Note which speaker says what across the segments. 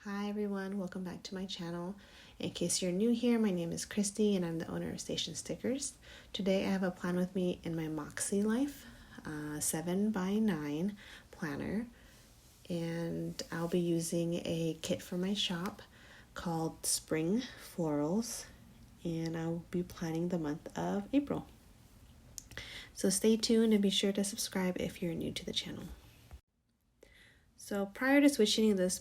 Speaker 1: Hi everyone, welcome back to my channel. In case you're new here, my name is Christy and I'm the owner of StationStickers. Today I have a plan with me in my Makselife 7x9 planner, and I'll be using a kit from my shop called Spring Florals, and I'll be planning the month of April. So stay tuned and be sure to subscribe if you're new to the channel. So prior to switching this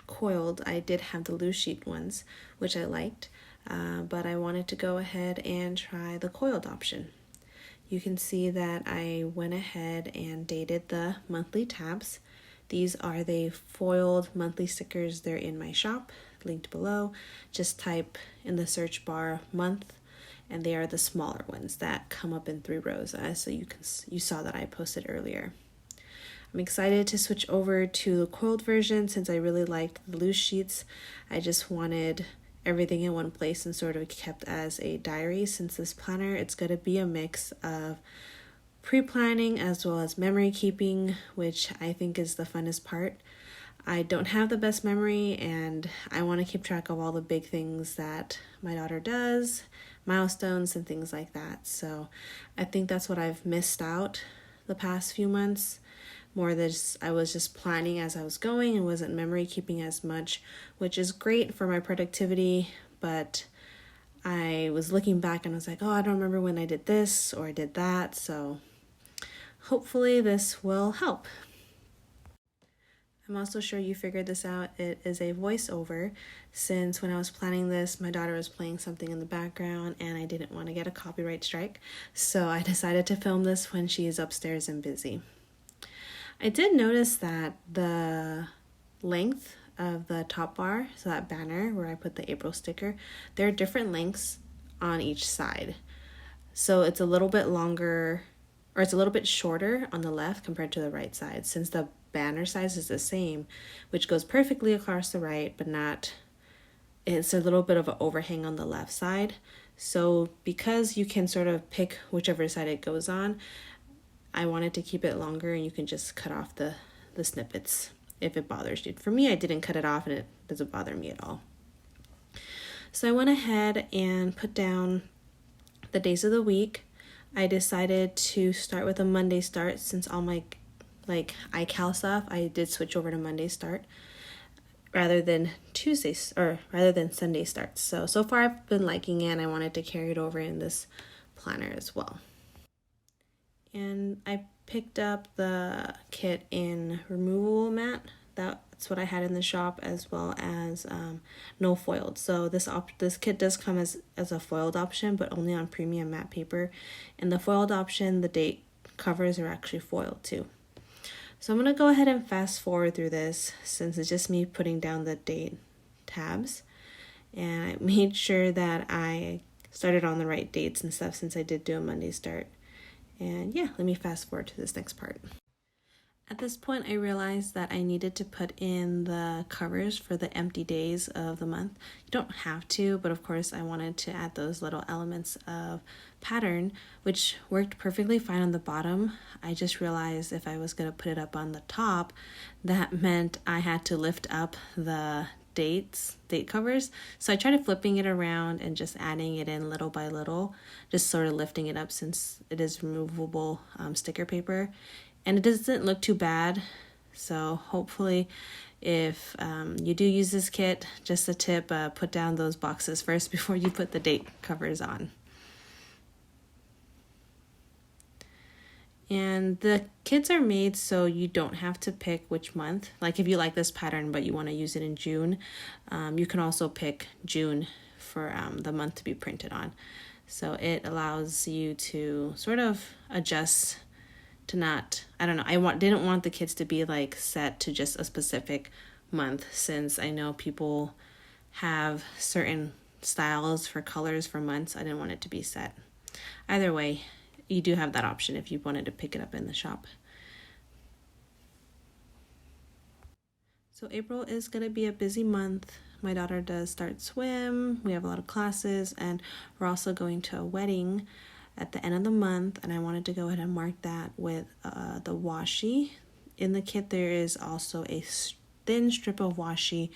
Speaker 1: coiled, I did have the loose sheet ones, which I liked, but I wanted to go ahead and try the coiled option. You can see that I went ahead and dated the monthly tabs. These are the foiled monthly stickers. They're in my shop, linked below. Just type in the search bar month, and they are the smaller ones that come up in 3 rows, so you saw that I posted earlier. I'm excited to switch over to the coiled version since I really liked the loose sheets. I just wanted everything in one place and sort of kept as a diary. Since this planner, it's going to be a mix of pre-planning as well as memory keeping, which I think is the funnest part. I don't have the best memory and I want to keep track of all the big things that my daughter does, milestones and things like that. So I think that's what I've missed out the past few months. More this, I was just planning as I was going and wasn't memory keeping as much, which is great for my productivity, but I was looking back and I was like, oh, I don't remember when I did this or I did that, so hopefully this will help. I'm also sure you figured this out. It is a voiceover, since when I was planning this, my daughter was playing something in the background and I didn't want to get a copyright strike, so I decided to film this when she is upstairs and busy. I did notice that the length of the top bar, so that banner where I put the April sticker, there are different lengths on each side. So it's a little bit longer, or it's a little bit shorter on the left compared to the right side, since the banner size is the same, which goes perfectly across the right, but not, it's a little bit of an overhang on the left side. So because you can sort of pick whichever side it goes on, I wanted to keep it longer, and you can just cut off the snippets if it bothers you. For me, I didn't cut it off and it doesn't bother me at all. So I went ahead and put down the days of the week. I decided to start with a Monday start, since all my iCal stuff, I did switch over to Monday start rather than Tuesdays, or rather than Sunday starts. So far I've been liking it and I wanted to carry it over in this planner as well. And I picked up the kit in removable mat. That's what I had in the shop, as well as no foiled. So this kit does come as a foiled option, but only on premium matte paper. And the foiled option, the date covers are actually foiled too. So I'm going to go ahead and fast forward through this, since it's just me putting down the date tabs. And I made sure that I started on the right dates and stuff, since I did do a Monday start. And yeah, let me fast forward to this next part. At this point, I realized that I needed to put in the covers for the empty days of the month. You don't have to, but of course I wanted to add those little elements of pattern, which worked perfectly fine on the bottom. I just realized if I was going to put it up on the top, that meant I had to lift up the date covers. So I tried flipping it around and just adding it in little by little, just sort of lifting it up, since it is removable sticker paper, and it doesn't look too bad. So hopefully if you do use this kit, just a tip, put down those boxes first before you put the date covers on. And the kits are made so you don't have to pick which month. Like if you like this pattern but you want to use it in June, you can also pick June for the month to be printed on. So it allows you to sort of adjust to not, I don't know, didn't want the kits to be like set to just a specific month, since I know people have certain styles for colors for months. I didn't want it to be set. Either way, you do have that option if you wanted to pick it up in the shop. So April is going to be a busy month. My daughter does start swim. We have a lot of classes, and we're also going to a wedding at the end of the month, and I wanted to go ahead and mark that with the washi. In the kit there is also thin strip of washi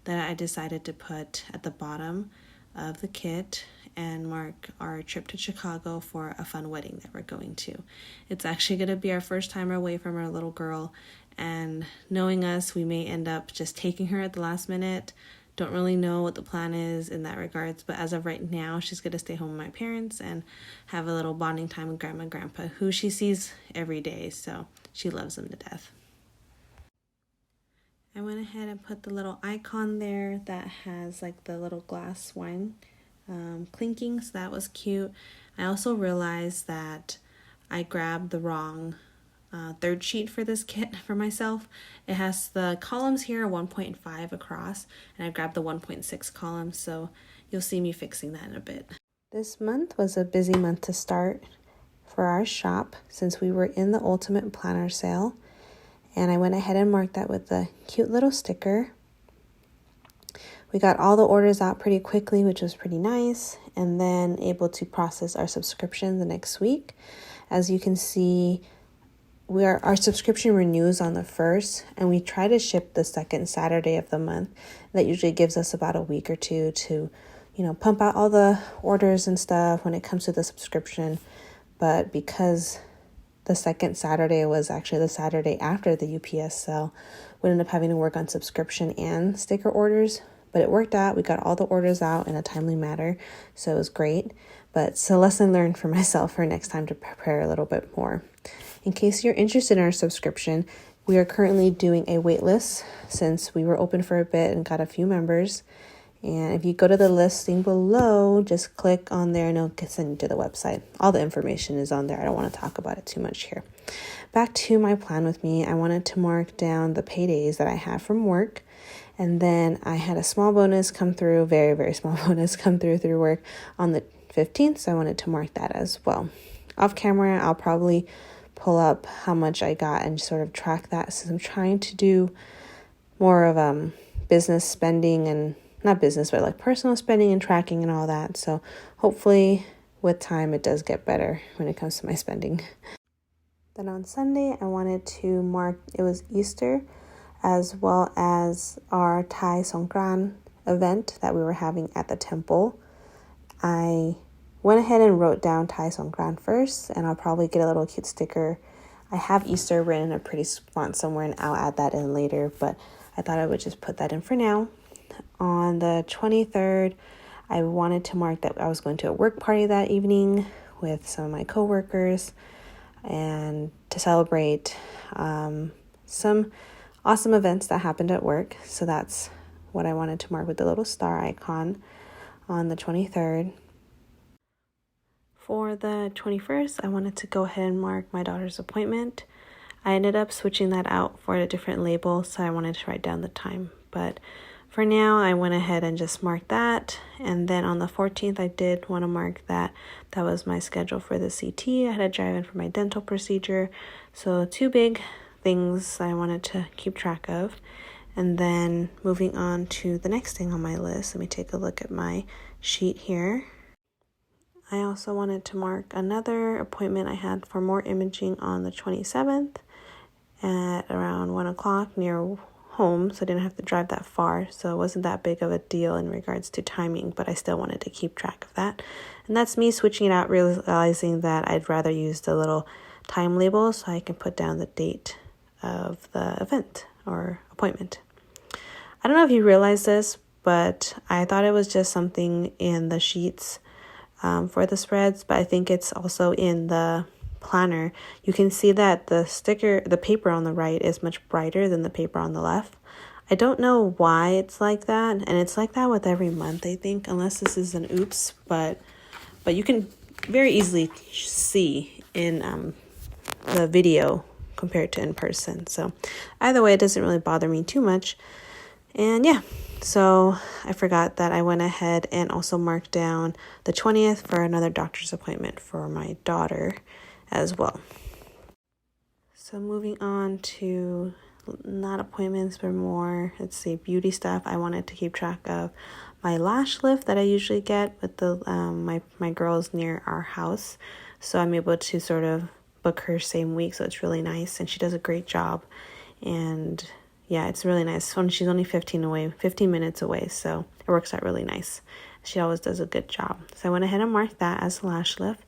Speaker 1: that I decided to put at the bottom of the kit and mark our trip to Chicago for a fun wedding that we're going to. It's actually going to be our first time away from our little girl, and knowing us, we may end up just taking her at the last minute. Don't really know what the plan is in that regards, but as of right now, she's going to stay home with my parents and have a little bonding time with Grandma and Grandpa, who she sees every day, so she loves them to death. I went ahead and put the little icon there that has like the little glass wine clinking, so that was cute. I also realized that I grabbed the wrong third sheet for this kit for myself. It has the columns here 1.5 across, and I grabbed the 1.6 columns, so you'll see me fixing that in a bit. This month was a busy month to start for our shop since we were in the Ultimate Planner sale, and I went ahead and marked that with a cute little sticker. We got all the orders out pretty quickly, which was pretty nice, and then able to process our subscription the next week. As you can see, our subscription renews on the 1st, and we try to ship the second Saturday of the month. That usually gives us about a week or two to, pump out all the orders and stuff when it comes to the subscription. But because the second Saturday was actually the Saturday after the UPS sale, we ended up having to work on subscription and sticker orders. But it worked out. We got all the orders out in a timely manner, so it was great. But it's a lesson learned for myself for next time to prepare a little bit more. In case you're interested in our subscription, we are currently doing a wait list since we were open for a bit and got a few members. And if you go to the listing below, just click on there and it'll send you to the website. All the information is on there. I don't want to talk about it too much here. Back to my plan with me, I wanted to mark down the paydays that I have from work. And then I had a small bonus come through, very, very small bonus come through work on the 15th. So I wanted to mark that as well. Off camera, I'll probably pull up how much I got and sort of track that, since I'm trying to do more of business spending, and not business, but like personal spending and tracking and all that. So hopefully with time it does get better when it comes to my spending. Then on Sunday, I wanted to mark, it was Easter, as well as our Thai Songkran event that we were having at the temple. I went ahead and wrote down Thai Songkran first, and I'll probably get a little cute sticker. I have Easter written in a pretty font somewhere, and I'll add that in later, but I thought I would just put that in for now. On the 23rd, I wanted to mark that I was going to a work party that evening with some of my coworkers and to celebrate some awesome events that happened at work. So that's what I wanted to mark with the little star icon on the 23rd. For the 21st, I wanted to go ahead and mark my daughter's appointment. I ended up switching that out for a different label, so I wanted to write down the time. But for now, I went ahead and just marked that. And then on the 14th, I did want to mark that was my schedule for the CT. I had to drive in for my dental procedure. So 2 big things I wanted to keep track of. And then moving on to the next thing on my list, let me take a look at my sheet here. I also wanted to mark another appointment I had for more imaging on the 27th at around 1 o'clock near home, so I didn't have to drive that far, so it wasn't that big of a deal in regards to timing, but I still wanted to keep track of that. And that's me switching it out, realizing that I'd rather use the little time label so I can put down the date of the event or appointment. I don't know if you realize this, but I thought it was just something in the sheets for the spreads, but I think it's also in the planner. You can see that the paper on the right is much brighter than the paper on the left. I don't know why it's like that, and it's like that with every month, I think, unless this is an oops, but you can very easily see in the video compared to in person. So either way, it doesn't really bother me too much. And yeah, so I forgot that I went ahead and also marked down the 20th for another doctor's appointment for my daughter as well. So moving on to not appointments, but more, let's say, beauty stuff. I wanted to keep track of my lash lift that I usually get with the my girls near our house. So I'm able to sort of book her same week, so it's really nice, and she does a great job. And yeah, it's really nice. She's only 15 minutes away, so it works out really nice. She always does a good job. So I went ahead and marked that as lash lift,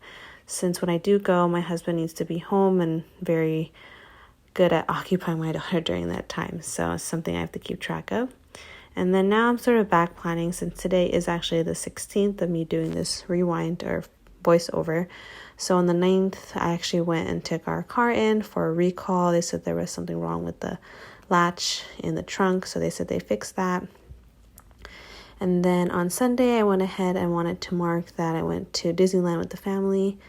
Speaker 1: since when I do go, my husband needs to be home and very good at occupying my daughter during that time. So it's something I have to keep track of. And then now I'm sort of back planning, since today is actually the 16th of me doing this rewind or voiceover. So on the 9th, I actually went and took our car in for a recall. They said there was something wrong with the latch in the trunk, so they said they fixed that. And then on Sunday, I went ahead and wanted to mark that I went to Disneyland with the family.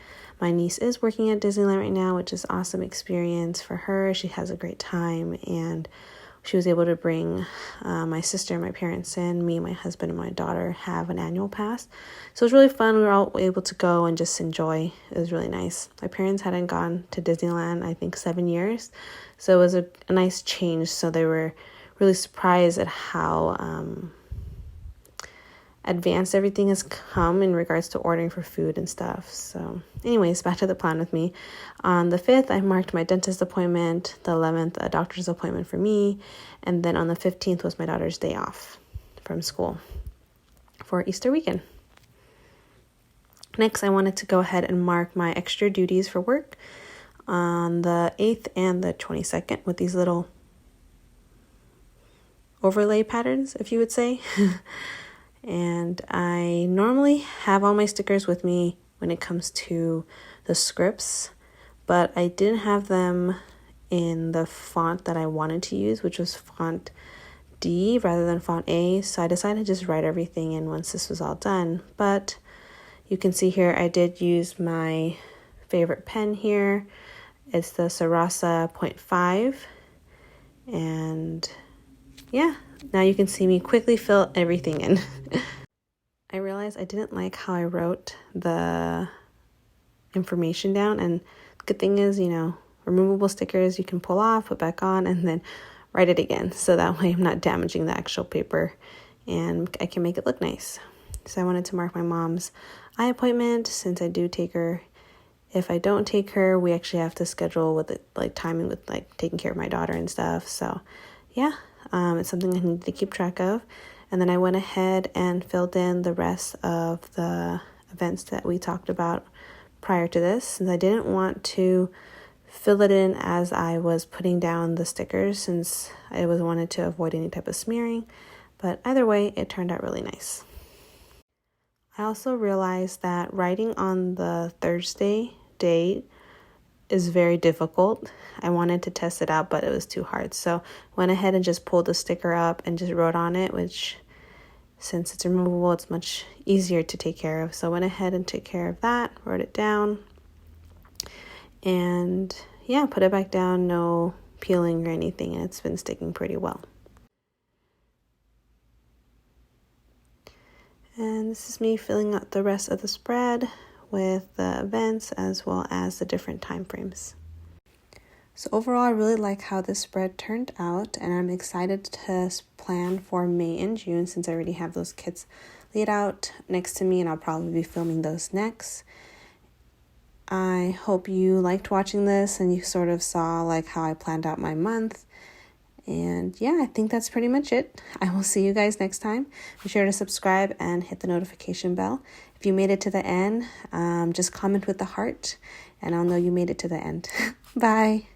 Speaker 1: My niece is working at Disneyland right now, which is an awesome experience for her. She has a great time, and she was able to bring my sister and my parents in. Me, my husband, and my daughter have an annual pass. So it was really fun. We were all able to go and just enjoy. It was really nice. My parents hadn't gone to Disneyland, I think, 7 years. So it was a nice change. So they were really surprised at how advanced everything has come in regards to ordering for food and stuff. So anyways, back to the plan with me. On the 5th, I marked my dentist appointment. The 11th, a doctor's appointment for me. And then on the 15th was my daughter's day off from school for Easter weekend. Next, I wanted to go ahead and mark my extra duties for work on the 8th and the 22nd with these little overlay patterns, if you would say. And I normally have all my stickers with me when it comes to the scripts, but I didn't have them in the font that I wanted to use, which was font D rather than font A. So I decided to just write everything in once this was all done. But you can see here I did use my favorite pen here. It's the Sarasa 0.5. And yeah, now you can see me quickly fill everything in. I realized I didn't like how I wrote the information down, and the good thing is, removable stickers you can pull off, put back on, and then write it again. So that way I'm not damaging the actual paper and I can make it look nice. So I wanted to mark my mom's eye appointment since I do take her. If I don't take her, we actually have to schedule with it, like timing with like taking care of my daughter and stuff. So yeah, it's something I need to keep track of. And then I went ahead and filled in the rest of the events that we talked about prior to this, since I didn't want to fill it in as I was putting down the stickers, since I wanted to avoid any type of smearing. But either way, it turned out really nice. I also realized that writing on the Thursday date is very difficult. I wanted to test it out, but it was too hard. So went ahead and just pulled the sticker up and just wrote on it, which since it's removable, it's much easier to take care of. So I went ahead and took care of that, wrote it down, and yeah, put it back down, no peeling or anything, and it's been sticking pretty well. And this is me filling out the rest of the spread with the events as well as the different time frames. So overall, I really like how this spread turned out, and I'm excited to plan for May and June since I already have those kits laid out next to me, and I'll probably be filming those next. I hope you liked watching this and you sort of saw like how I planned out my month. And yeah, I think that's pretty much it. I will see you guys next time. Be sure to subscribe and hit the notification bell. If you made it to the end, just comment with the heart and I'll know you made it to the end. Bye.